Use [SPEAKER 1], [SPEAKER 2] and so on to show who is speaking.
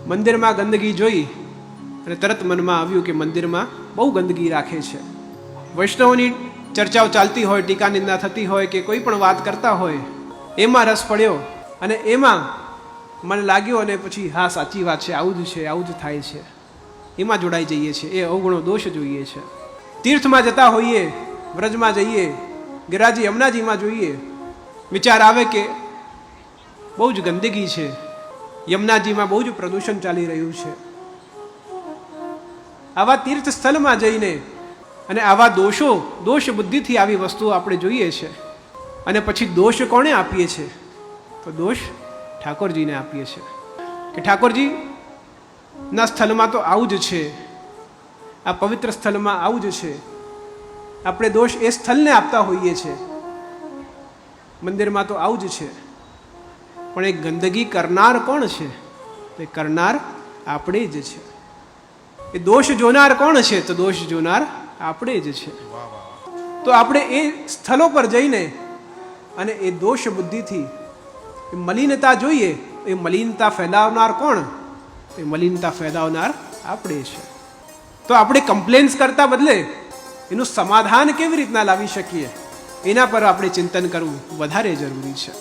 [SPEAKER 1] મંદિરમાં ગંદકી જોઈ અને તરત મનમાં આવ્યું કે મંદિરમાં બહુ ગંદકી રાખે છે. વૈષ્ણવની ચર્ચાઓ ચાલતી હોય, ટીકા નિંદા થતી હોય કે કોઈ પણ વાત કરતા હોય, એમાં રસ પડ્યો અને એમાં મને લાગ્યો અને પછી હા સાચી વાત છે, આવું જ છે, આવું જ થાય છે, એમાં જોડાઈ જઈએ છીએ. એ અવગણો દોષ જોઈએ છે. તીર્થમાં જતા હોઈએ, વ્રજમાં જઈએ, ગિરાજી યમુનાજીમાં જોઈએ, વિચાર આવે કે બહુ જ ગંદકી છે, યમુનાજીમાં બહુ જ પ્રદૂષણ ચાલી રહ્યું છે. આવા તીર્થ સ્થળમાં જઈને અને આવા દોષ બુદ્ધિથી આવી વસ્તુઓ આપણે જોઈએ છે અને પછી દોષ કોને આપીએ છીએ? તો દોષ ઠાકોરજીને આપીએ છીએ કે ઠાકોરજી ના સ્થળમાં તો આવું જ છે, આ પવિત્ર સ્થળમાં આવું જ છે. આપણે દોષ એ સ્થળને આપતા હોઈએ છીએ, મંદિરમાં તો આવું જ છે, પણ એ ગંદકી કરનાર કોણ છે? તો એ કરનાર આપણે જ છે. એ દોષ જોનાર કોણ છે? તો દોષ જોનાર આપણે જ છે. તો આપણે એ સ્થળો પર જઈને અને એ દોષ બુદ્ધિથી એ મલિનતા જોઈએ, એ મલિનતા ફેલાવનાર કોણ? એ મલિનતા ફેલાવનાર આપણે છે. તો આપણે કમ્પ્લેન્સ કરતા બદલે એનું સમાધાન કેવી રીતના લાવી શકીએ, એના પર આપણે ચિંતન કરવું વધારે જરૂરી છે.